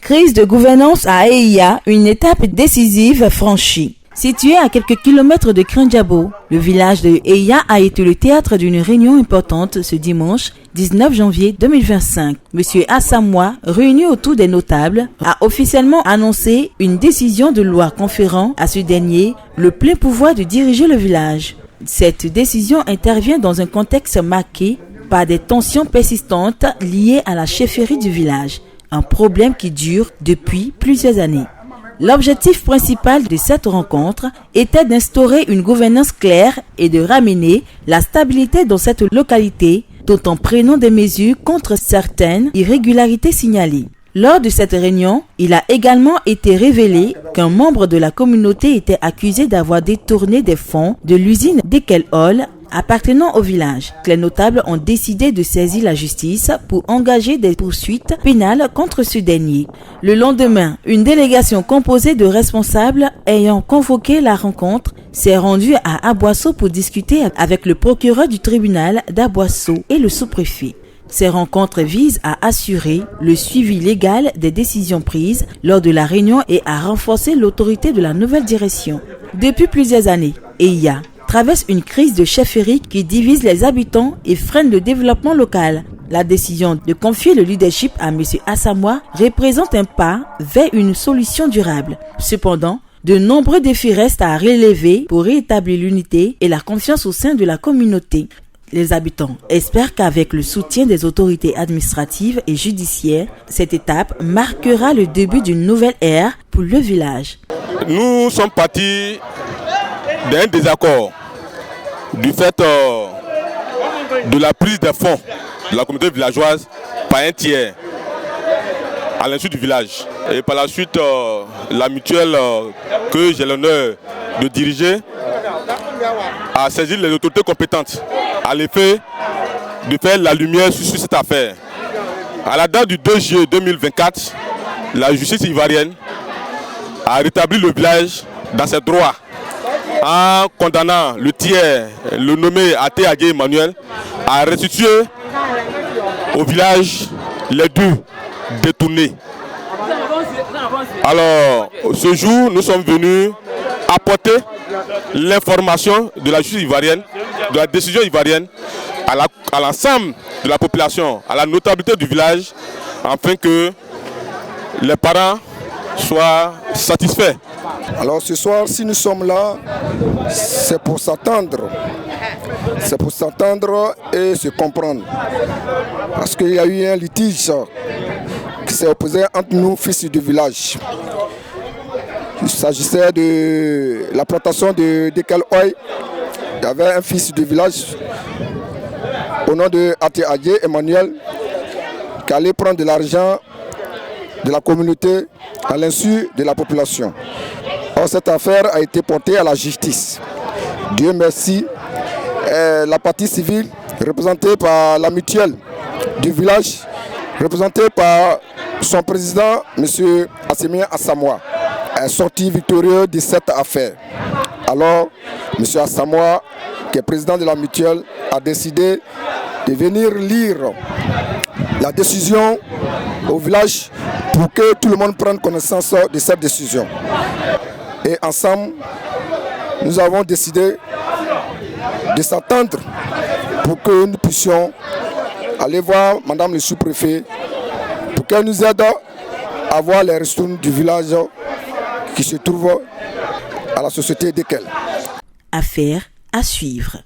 Crise de gouvernance à Eya, une étape décisive franchie. Situé à quelques kilomètres de Krinjabo, le village de Eya a été le théâtre d'une réunion importante ce dimanche 19 janvier 2025. Monsieur Assamoah, réuni autour des notables, a officiellement annoncé une décision de loi conférant à ce dernier le plein pouvoir de diriger le village. Cette décision intervient dans un contexte marqué par des tensions persistantes liées à la chefferie du village, un problème qui dure depuis plusieurs années. L'objectif principal de cette rencontre était d'instaurer une gouvernance claire et de ramener la stabilité dans cette localité, tout en prenant des mesures contre certaines irrégularités signalées. Lors de cette réunion, il a également été révélé qu'un membre de la communauté était accusé d'avoir détourné des fonds de l'usine d'Ekel Hall appartenant au village. Les notables ont décidé de saisir la justice pour engager des poursuites pénales contre ce dernier. Le lendemain, une délégation composée de responsables ayant convoqué la rencontre s'est rendue à Aboissau pour discuter avec le procureur du tribunal d'Aboissau et le sous-préfet. Ces rencontres visent à assurer le suivi légal des décisions prises lors de la réunion et à renforcer l'autorité de la nouvelle direction. Depuis plusieurs années, Eya traverse une crise de chefferie qui divise les habitants et freine le développement local. La décision de confier le leadership à M. Assamoah représente un pas vers une solution durable. Cependant, de nombreux défis restent à relever pour rétablir l'unité et la confiance au sein de la communauté. Les habitants espèrent qu'avec le soutien des autorités administratives et judiciaires, cette étape marquera le début d'une nouvelle ère pour le village. Nous sommes partis d'un désaccord du fait de la prise des fonds de la communauté villageoise par un tiers à l'insu du village. Et par la suite, la mutuelle que j'ai l'honneur de diriger a saisi les autorités compétentes à l'effet de faire la lumière sur cette affaire. À la date du 2 juillet 2024, la justice ivoirienne a rétabli le village dans ses droits en condamnant le tiers, le nommé Até Adjé Emmanuel, à restituer au village les dus détournés. Alors, ce jour, nous sommes venus apporter l'information de la justice ivoirienne, de la décision ivoirienne, à l'ensemble de la population, à la notabilité du village, afin que les parents soient satisfaits. Alors ce soir, si nous sommes là, c'est pour s'attendre. C'est pour s'attendre et se comprendre. Parce qu'il y a eu un litige qui s'est opposé entre nous, fils du village. Il s'agissait de la plantation d'Ekel Hall. Il y avait un fils du village au nom de Até Adjé Emmanuel qui allait prendre de l'argent de la communauté à l'insu de la population. Or, cette affaire a été portée à la justice. Dieu merci, la partie civile, représentée par la mutuelle du village, représentée par son président, M. Assamoah, est sorti victorieux de cette affaire. Alors, M. Assamoah, qui est président de la mutuelle, a décidé de venir lire la décision au village pour que tout le monde prenne connaissance de cette décision. Et ensemble, nous avons décidé de s'attendre pour que nous puissions aller voir Madame le sous-préfet pour qu'elle nous aide à voir les ressources du village qui se trouve à la société d'Ekel. Affaire à suivre.